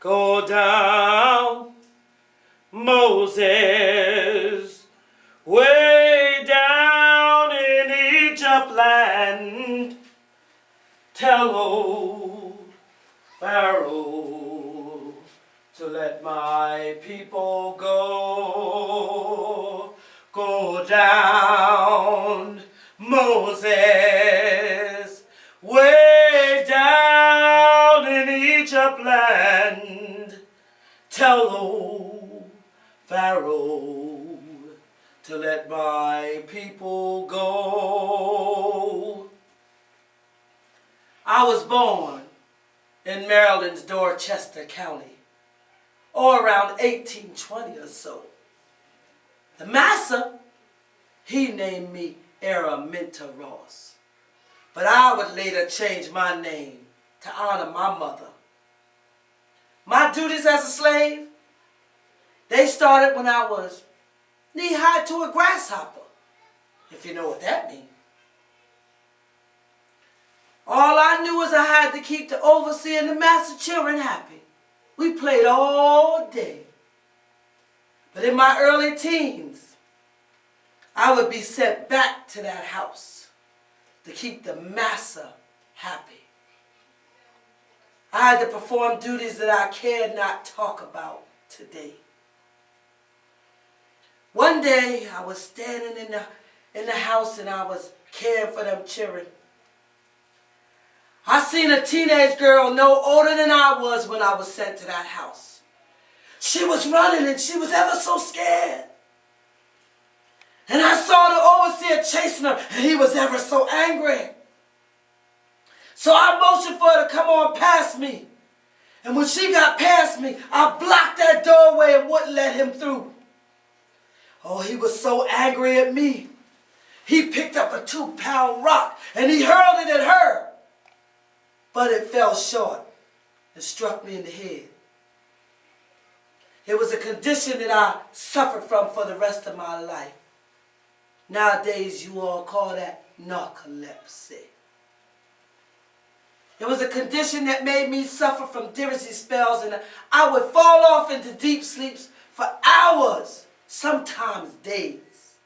Go down, Moses, way down in Egypt land. Tell old Pharaoh to let my people go. Go down, Moses, way down in Egypt land. Tell old Pharaoh to let my people go. I was born in Maryland's Dorchester County, or around 1820 or so. The master, he named me Araminta Ross, but I would later change my name to honor my mother. My duties as a slave, they started when I was knee-high to a grasshopper, if you know what that means. All I knew was I had to keep the overseer and the master children happy. We played all day. But in my early teens, I would be sent back to that house to keep the master happy. I had to perform duties that I cared not talk about today. One day, I was standing in the house and I was caring for them children. I seen a teenage girl no older than I was when I was sent to that house. She was running and she was ever so scared. And I saw the overseer chasing her and he was ever so angry. So I motioned for her to come on past me. And when she got past me, I blocked that doorway and wouldn't let him through. Oh, he was so angry at me. He picked up a 2-pound rock and he hurled it at her. But it fell short and struck me in the head. It was a condition that I suffered from for the rest of my life. Nowadays, you all call that narcolepsy. It was a condition that made me suffer from dizzy spells, and I would fall off into deep sleeps for hours, sometimes days.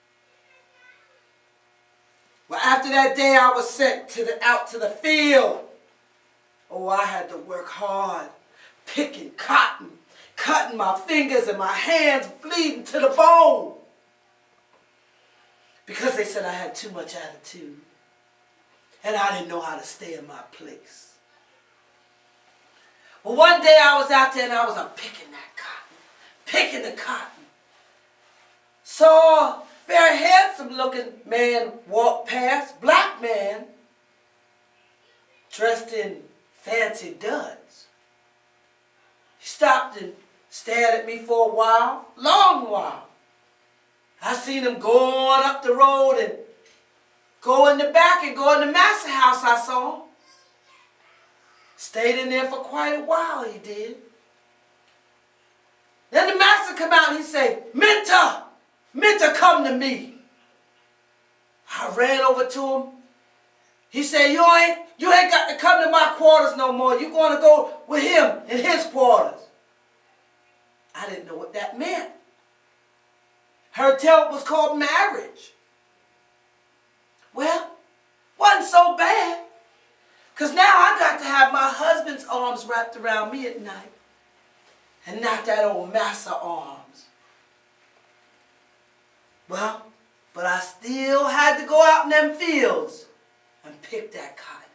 Well, after that day, I was sent out to the field. Oh, I had to work hard, picking cotton, cutting my fingers and my hands bleeding to the bone. Because they said I had too much attitude. And I didn't know how to stay in my place. Well, one day I was out there and I was picking that cotton, picking the cotton. Saw a very handsome looking man walk past, black man, dressed in fancy duds. He stopped and stared at me for a while, long while. I seen him going up the road and go in the back and go in the master house. I saw him. Stayed in there for quite a while, he did. Then the master come out and he said, Minta, come to me. I ran over to him. He said, you ain't got to come to my quarters no more. You're going to go with him in his quarters. I didn't know what that meant. Heard tell it was called marriage. Well, wasn't so bad. Because now I got to have my husband's arms wrapped around me at night. And not that old master arms. Well, but I still had to go out in them fields and pick that cotton.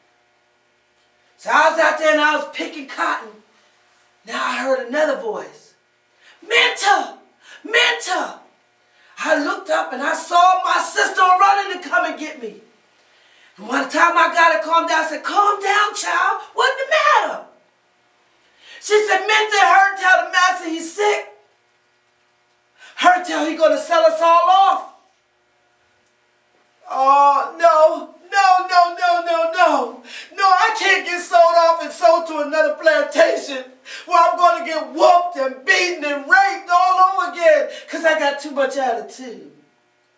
So I was out there and I was picking cotton. Now I heard another voice. Minta! Minta! I looked up and I saw my sister running to come and get me. And by the time I got her calmed down, I said, calm down, child. What's the matter? She said, Minta, heard tell the master he's sick. Heard tell he's going to sell us all off. Oh, no, I can't get sold off and sold to another plantation where I'm going to get whooped and beaten and raped all over again because I got too much attitude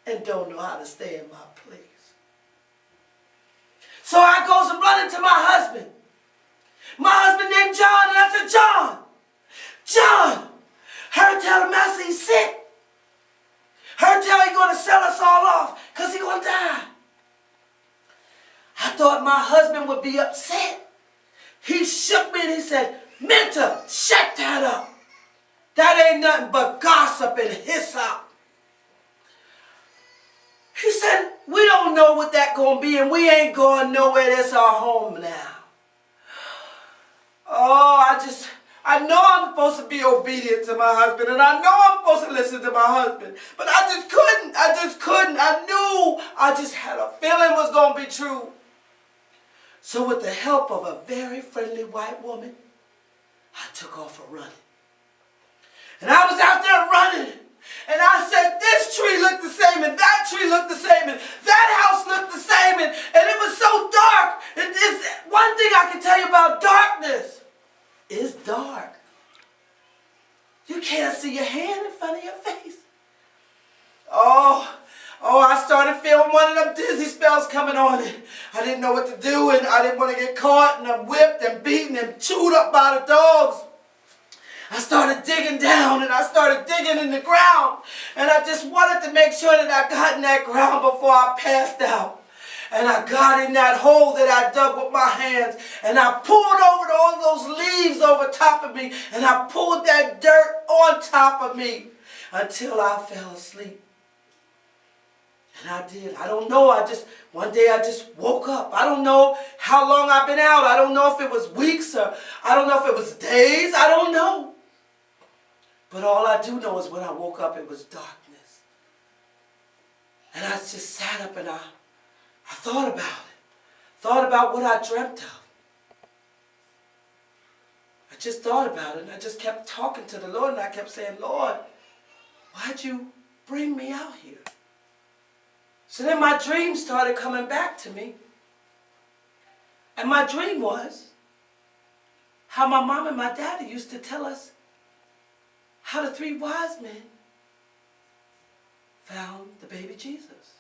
and don't know how to stay in my place. So I goes and run into my husband named John, and I said, John, John, her tell the master he's sick. Her tell he's going to sell us all off because he's going to die. I thought my husband would be upset. He shook me and he said, Minta, shut that up. That ain't nothing but gossip and hyssop. He said, we don't know what that going to be and we ain't going nowhere. That's our home now. Oh, I know I'm supposed to be obedient to my husband and I know I'm supposed to listen to my husband. But I just couldn't. I knew. I just had a feeling it was going to be true. So with the help of a very friendly white woman, I took off running. And I was out there running. And I said, this tree looked the same, and that tree looked the same, and that house looked the same, and it was so dark. And one thing I can tell you about darkness, it's dark. You can't see your hand in front of your face. Oh, I started feeling one of them dizzy spells coming on, and I didn't know what to do, and I didn't want to get caught, and I'm whipped and beaten and chewed up by the dogs. I started digging down and I started digging in the ground. And I just wanted to make sure that I got in that ground before I passed out. And I got in that hole that I dug with my hands. And I pulled over all those leaves over top of me. And I pulled that dirt on top of me until I fell asleep. And I did. I don't know. One day I just woke up. I don't know how long I've been out. I don't know if it was weeks or I don't know if it was days. I don't know. But all I do know is when I woke up, it was darkness. And I just sat up and I thought about it. Thought about what I dreamt of. I just thought about it and I just kept talking to the Lord and I kept saying, Lord, why'd you bring me out here? So then my dream started coming back to me. And my dream was how my mom and my daddy used to tell us how the three wise men found the baby Jesus.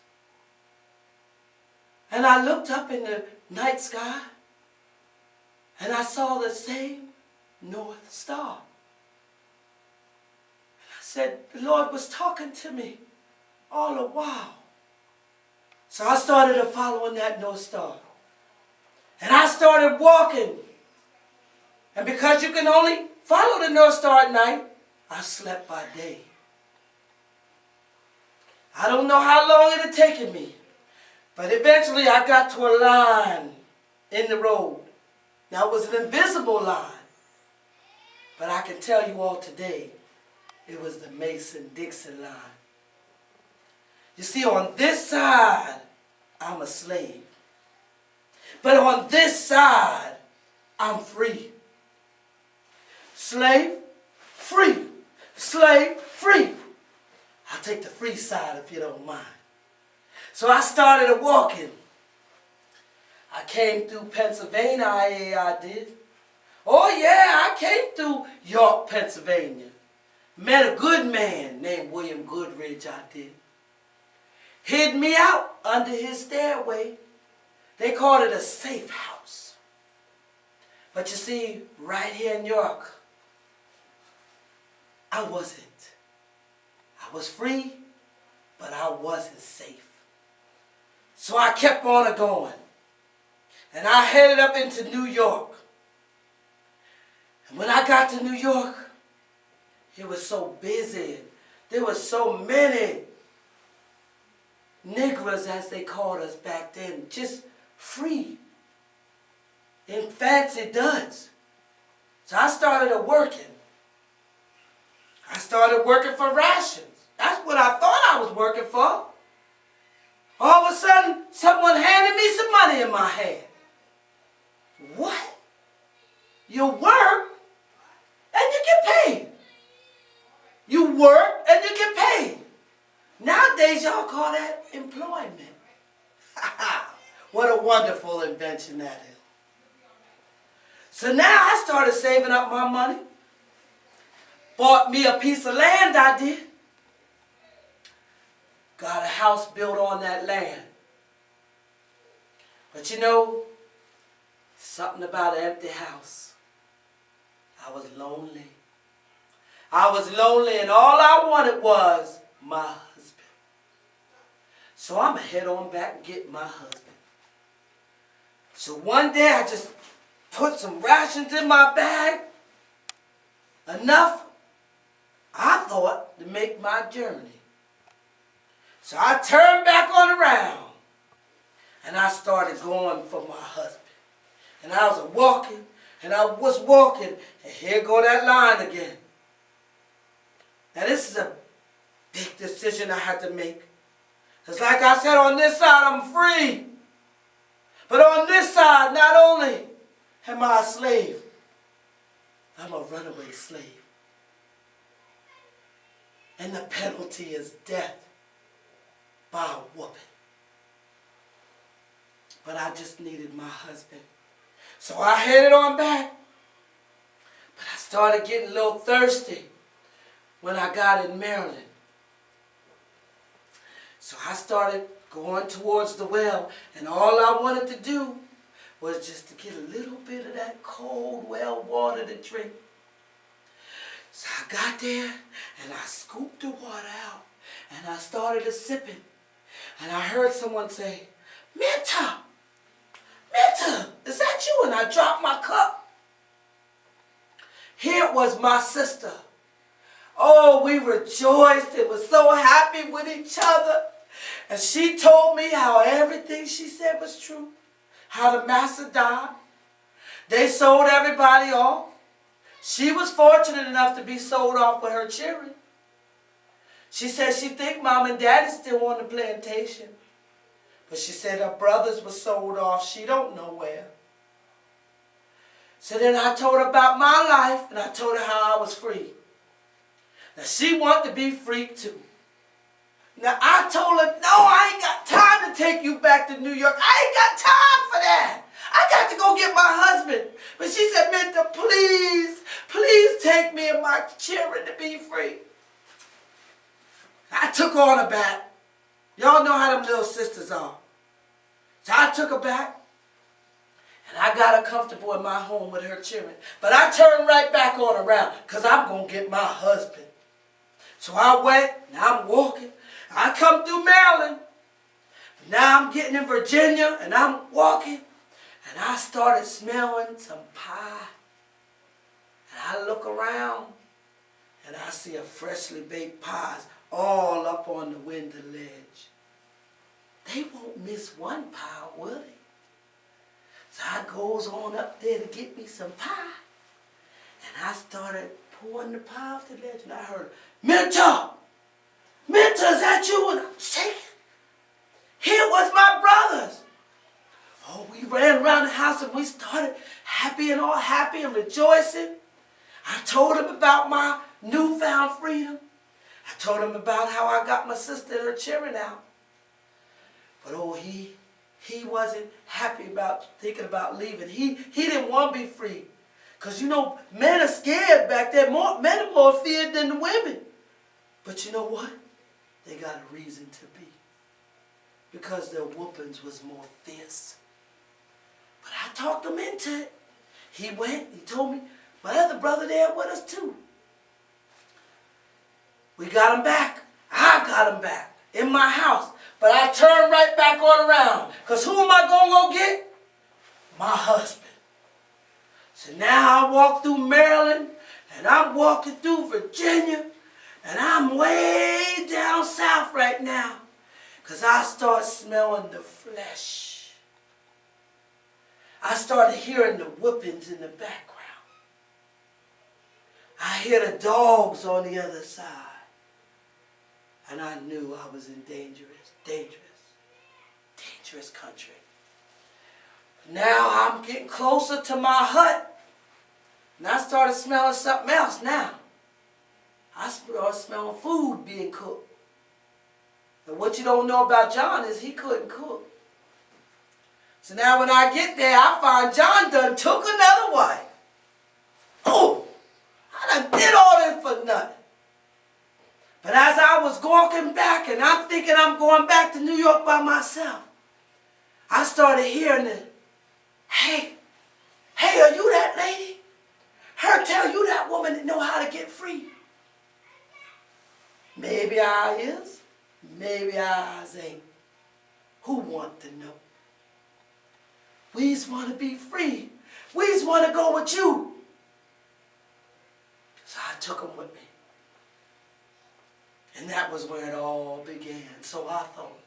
And I looked up in the night sky and I saw the same North Star. And I said, the Lord was talking to me all the while. So I started following that North Star. And I started walking. And because you can only follow the North Star at night, I slept by day. I don't know how long it had taken me, but eventually I got to a line in the road. Now it was an invisible line, but I can tell you all today, it was the Mason-Dixon line. You see, on this side, I'm a slave. But on this side, I'm free. Slave, free. Slave, free. I'll take the free side if you don't mind. So I started walking. I came through Pennsylvania, I did. Oh yeah, I came through York, Pennsylvania. Met a good man named William Goodrich, I did. Hid me out under his stairway. They called it a safe house. But you see, right here in York, I wasn't. I was free, but I wasn't safe. So I kept on going. And I headed up into New York. And when I got to New York, it was so busy. There were so many niggers, as they called us back then, just free in fancy duds. So I started working. I started working for rations. That's what I thought I was working for. All of a sudden, someone handed me some money in my hand. What? You work and you get paid. You work and you get paid. Nowadays, y'all call that employment. What a wonderful invention that is. So now I started saving up my money. Bought me a piece of land, I did. Got a house built on that land. But you know, something about an empty house. I was lonely. I was lonely and all I wanted was my husband. So I'm going to head on back and get my husband. So one day I just put some rations in my bag. Enough, I thought, to make my journey. So I turned back on around. And I started going for my husband. And I was walking, and here go that line again. Now this is a big decision I had to make. It's like I said, on this side I'm free. But on this side, not only am I a slave, I'm a runaway slave. And the penalty is death by a whooping. But I just needed my husband. So I headed on back. But I started getting a little thirsty when I got in Maryland. So I started going towards the well. And all I wanted to do was just to get a little bit of that cold well water to drink. So I got there and I scooped the water out. And I started sipping. And I heard someone say, "Minta! Minta, is that you?" And I dropped my cup. Here was my sister. Oh, we rejoiced and were so happy with each other. And she told me how everything she said was true. How the master died. They sold everybody off. She was fortunate enough to be sold off with her children. She said she think mom and daddy still on the plantation. But she said her brothers were sold off. She don't know where. So then I told her about my life, and I told her how I was free. Now she wanted to be free too. Now I told her, no, I ain't got time to take you back to New York. I ain't got time for that. I got to go get my husband. But she said, "Minta, please, please take me and my children to be free." I took her on her back. Y'all know how them little sisters are. So I took her back, and I got her comfortable in my home with her children. But I turned right back on around, because I'm going to get my husband. So I went, and I'm walking. I come through Maryland. Now I'm getting in Virginia, and I'm walking, and I started smelling some pie. And I look around, and I see a freshly baked pies all up on the window ledge. They won't miss one pie, will they? So I goes on up there to get me some pie. And I started pouring the pie off the ledge, and I heard, "Minta! Minta, is that you?" And I'm shaking. Here was my brothers. Oh, we ran around the house and we started happy and rejoicing. I told them about my newfound freedom. I told him about how I got my sister and her children out. But oh, he wasn't happy about thinking about leaving. He didn't want to be free. Because, you know, men are scared back there. Men are more feared than the women. But you know what? They got a reason to be. Because their whoopings was more fierce. But I talked him into it. He went, he told me, my other brother there with us too. We got him back. I got him back in my house. But I turned right back on around. Because who am I going to go get? My husband. So now I walk through Maryland, and I'm walking through Virginia, and I'm way down south right now. Because I start smelling the flesh. I started hearing the whoopings in the background. I hear the dogs on the other side. And I knew I was in dangerous country. Now I'm getting closer to my hut. And I started smelling something else now. I started smelling food being cooked. And what you don't know about John is he couldn't cook. So now when I get there, I find John done took another wife. Oh, I done did all this for nothing. But as I was walking back, and I'm thinking I'm going back to New York by myself, I started hearing it. Hey, are you that lady? Her tell you that woman that know how to get free. Maybe I is, maybe I ain't. Who want to know? We just want to be free. We just want to go with you. So I took them with me. And that was where it all began. So I thought.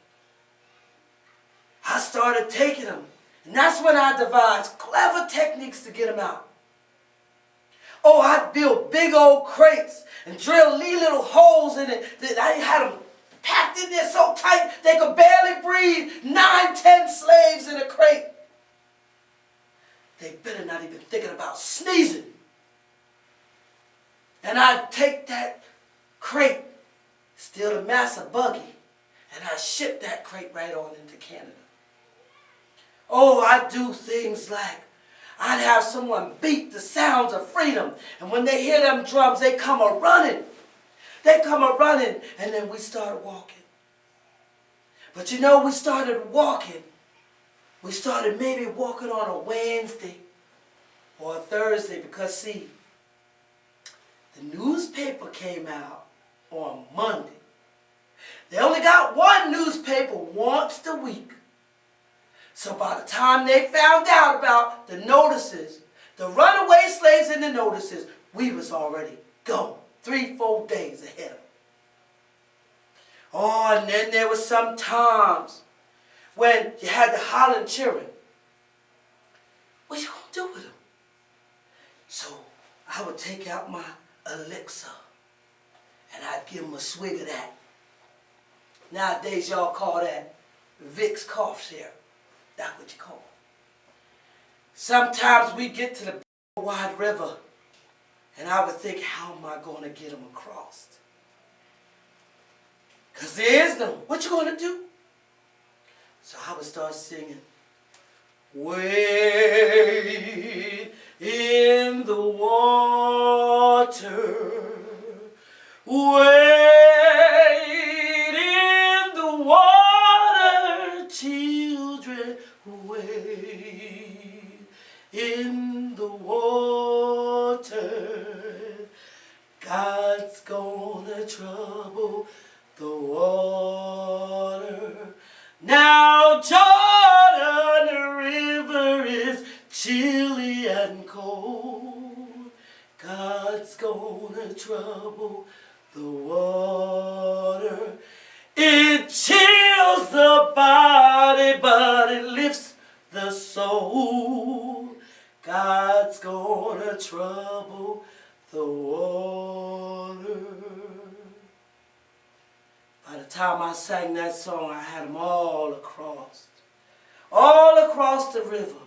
I started taking them. And that's when I devised clever techniques to get them out. Oh, I'd build big old crates and drill little holes in it. I had them packed in there so tight they could barely breathe. 9, 10 slaves in a crate. They better not even thinking about sneezing. And I'd take that crate, steal the massa buggy, and I'd ship that crate right on into Canada. Oh, I'd do things like I'd have someone beat the sounds of freedom. And when they hear them drums, they come a-running. They come a-running, and then we started walking. But you know, we started walking. We started maybe walking on a Wednesday or a Thursday because, see, the newspaper came out on Monday. They only got one newspaper once a week. So by the time they found out about the notices, the runaway slaves and the notices, we was already gone. 3-4 days ahead of them. Oh, and then there was some times when you had the hollering children. What you gonna do with them? So I would take out my elixir and I'd give them a swig of that. Nowadays y'all call that Vicks cough syrup. That's what you call it. Sometimes we get to the wide river and I would think, how am I going to get them across? Because there is no. What you going to do? So I would start singing. Wade in the water. Wade in the water, children. Wade in the water. God's gonna trouble the water. Now Jordan, the river is chilly and cold. God's gonna trouble the water. It chills the body, but it lifts the soul. God's gonna trouble the water. By the time I sang that song, I had them all across the river.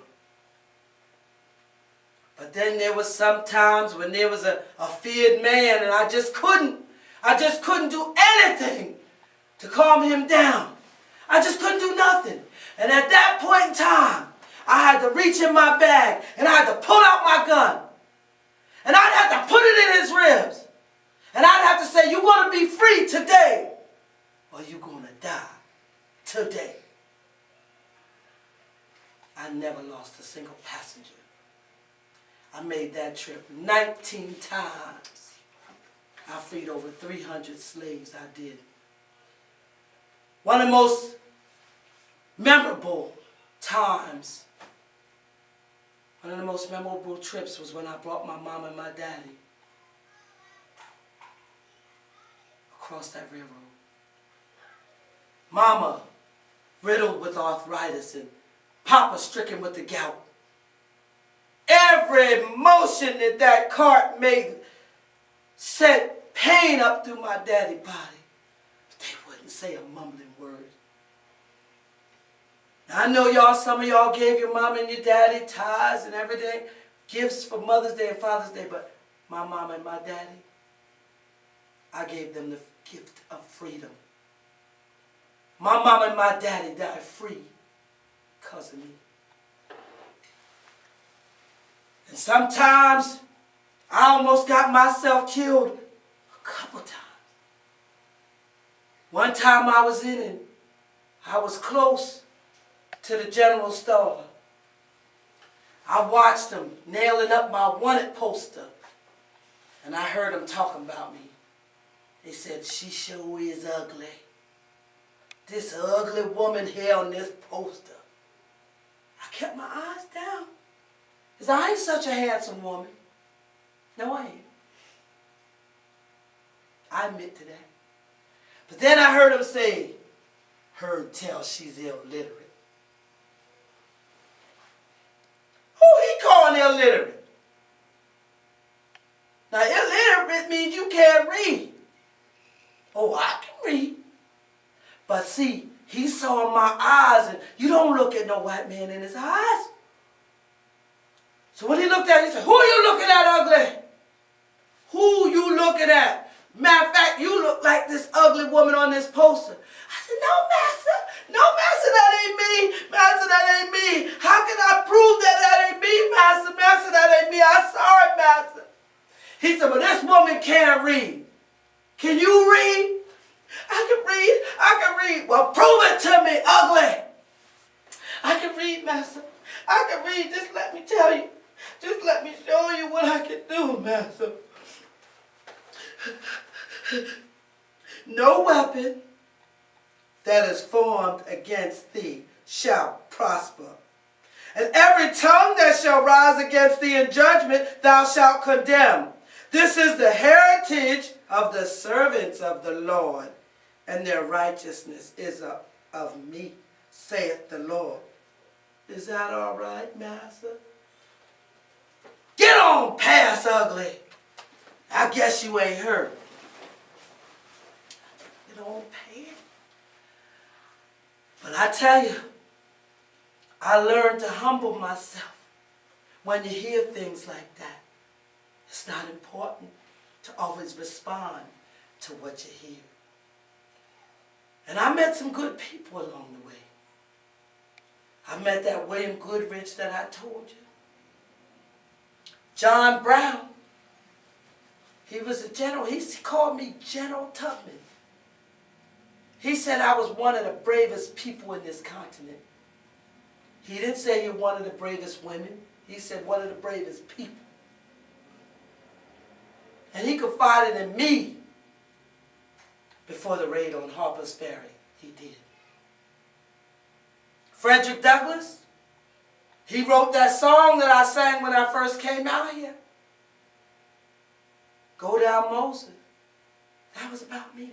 But then there was some times when there was a feared man and I just couldn't do anything to calm him down. I just couldn't do nothing. And at that point in time, I had to reach in my bag and I had to pull out my gun. And I'd have to put it in his ribs. And I'd have to say, you're going to be free today or you're going to die today. I never lost a single passenger. I made that trip 19 times. I freed over 300 slaves, I did. One of the most memorable times, one of the most memorable trips was when I brought my mom and my daddy across that railroad. Mama riddled with arthritis and Papa stricken with the gout. Every motion that that cart made sent pain up through my daddy's body. But they wouldn't say a mumbling word. Now I know y'all, some of y'all gave your mom and your daddy ties and everything, gifts for Mother's Day and Father's Day, but my mom and my daddy, I gave them the gift of freedom. My mom and my daddy died free because of me. And sometimes I almost got myself killed a couple times. One time I was in it, I was close to the general store. I watched them nailing up my wanted poster and I heard them talking about me. He said, she sure is ugly. This ugly woman here on this poster. I kept my eyes down. Because I ain't such a handsome woman. No, I ain't. I admit to that. But then I heard him say, heard tell she's illiterate. Who he calling illiterate? Now, illiterate means you can't read. Oh, I can read. But see, he saw my eyes, and you don't look at no white man in his eyes. So when he looked at it, he said, who are you looking at, ugly? Who you looking at? Matter of fact, you look like this ugly woman on this poster. I said, no, master. No, master, that ain't me. Master, that ain't me. How can I prove that that ain't me, master? Master, that ain't me. I'm sorry, master. He said, well, this woman can't read. Can you read? I can read. I can read. Well, prove it to me, ugly. I can read, master. I can read. Just let me tell you. Just let me show you what I can do, master. No weapon that is formed against thee shall prosper. And every tongue that shall rise against thee in judgment thou shalt condemn. This is the heritage of the servants of the Lord, and their righteousness is of me, saith the Lord. Is that all right, master? Get on past, ugly. I guess you ain't heard. Get on past. But I tell you, I learned to humble myself when you hear things like that. It's not important to always respond to what you hear. And I met some good people along the way. I met that William Goodrich that I told you. John Brown. He was a general. He called me General Tubman. He said I was one of the bravest people in this continent. He didn't say you're one of the bravest women. He said one of the bravest people. And he confided in me before the raid on Harper's Ferry. He did. Frederick Douglass, he wrote that song that I sang when I first came out here. Go Down Moses. That was about me.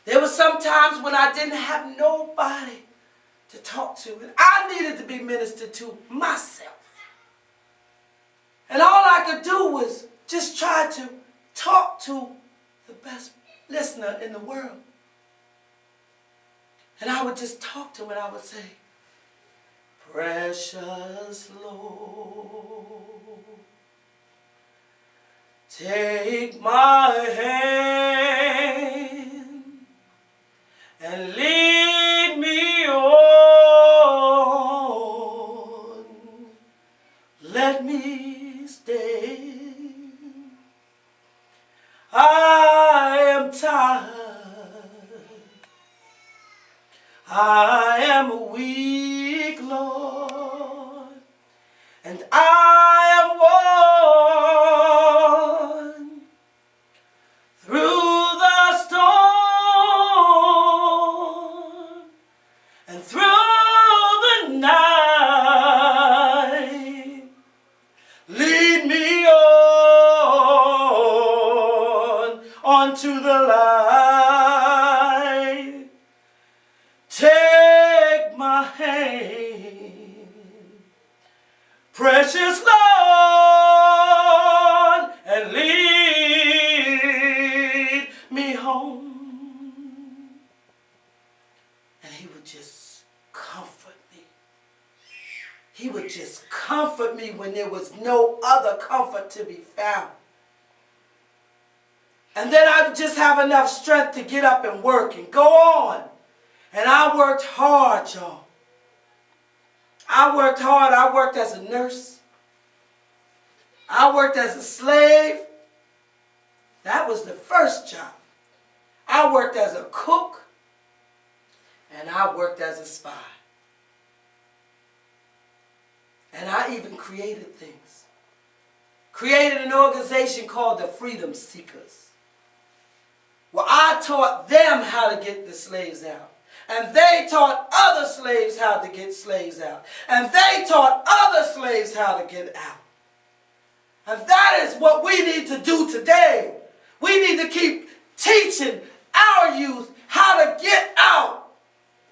There were some times when I didn't have nobody to talk to, and I needed to be ministered to myself. And all I could do was just try to talk to the best listener in the world. And I would just talk to him and I would say, precious Lord, take my hand and lead me on. Let me stay. I am tired. I am weak, Lord, and I am worn through the storm and through the night. Lead me on to the light. Take my hand, precious Lord, and lead me home. And he would just comfort me. He would just comfort me when there was no other comfort to be found. And then I would just have enough strength to get up and work and go on. And I worked hard, y'all. I worked hard. I worked as a nurse. I worked as a slave. That was the first job. I worked as a cook. And I worked as a spy. And I even created things. created an organization called the Freedom Seekers. Well, I taught them how to get the slaves out. And they taught other slaves how to get slaves out. And they taught other slaves how to get out. And that is what we need to do today. We need to keep teaching our youth how to get out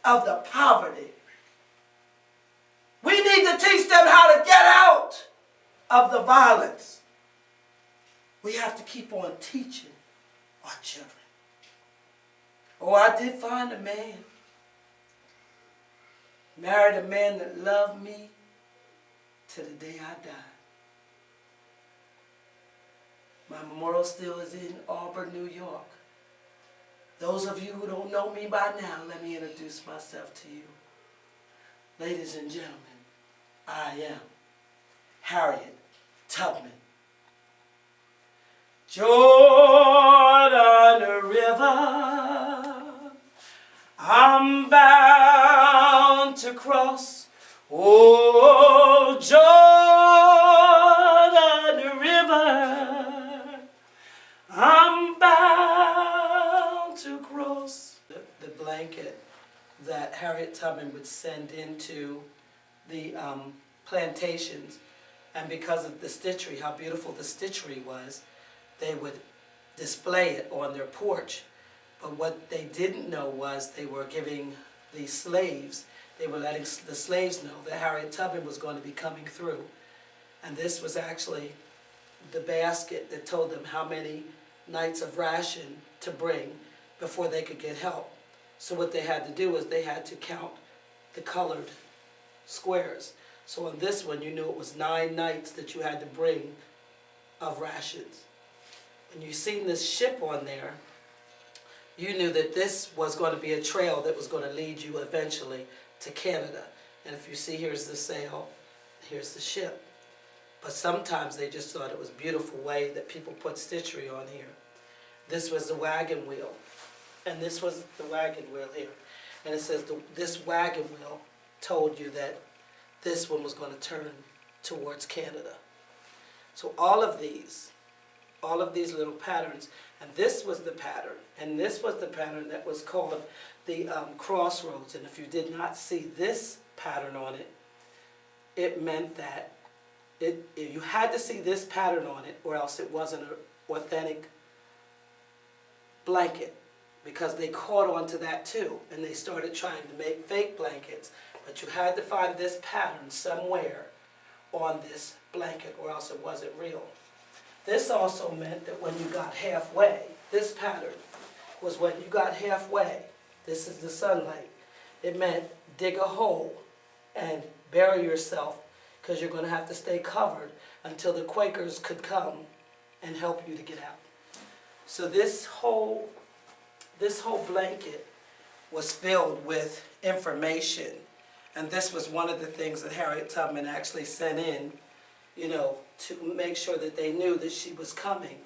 of the poverty. We need to teach them how to get out of the violence. We have to keep on teaching our children. Oh, I did find a man. Married a man that loved me to the day I died. My memorial still is in Auburn, New York. Those of you who don't know me by now, let me introduce myself to you. Ladies and gentlemen, I am Harriet Tubman. Jordan River, I'm bound to cross. Oh, Jordan River, I'm bound to cross. The blanket that Harriet Tubman would send into the plantations, and because of the stitchery, how beautiful the stitchery was, they would display it on their porch. But what they didn't know was they were giving the slaves, they were letting the slaves know that Harriet Tubman was going to be coming through. And this was actually the basket that told them how many nights of ration to bring before they could get help. So what they had to do was they had to count the colored squares. So on this one, you knew it was 9 nights that you had to bring of rations. And you seen this ship on there, you knew that this was going to be a trail that was going to lead you eventually to Canada. And if you see, here's the sail, here's the ship. But sometimes they just thought it was a beautiful way that people put stitchery on here. This was the wagon wheel, and this was the wagon wheel here. And it says this wagon wheel told you that this one was going to turn towards Canada. So all of these little patterns, and this was the pattern, and this was the pattern that was called the crossroads. And if you did not see this pattern on it, it meant that you had to see this pattern on it, or else it wasn't an authentic blanket, because they caught on to that too, and they started trying to make fake blankets. But you had to find this pattern somewhere on this blanket, or else it wasn't real. This also meant that when you got halfway, this pattern was when you got halfway, this is the sunlight, it meant dig a hole and bury yourself, because you're going to have to stay covered until the Quakers could come and help you to get out. So this whole blanket was filled with information, and this was one of the things that Harriet Tubman actually sent in, to make sure that they knew that she was coming.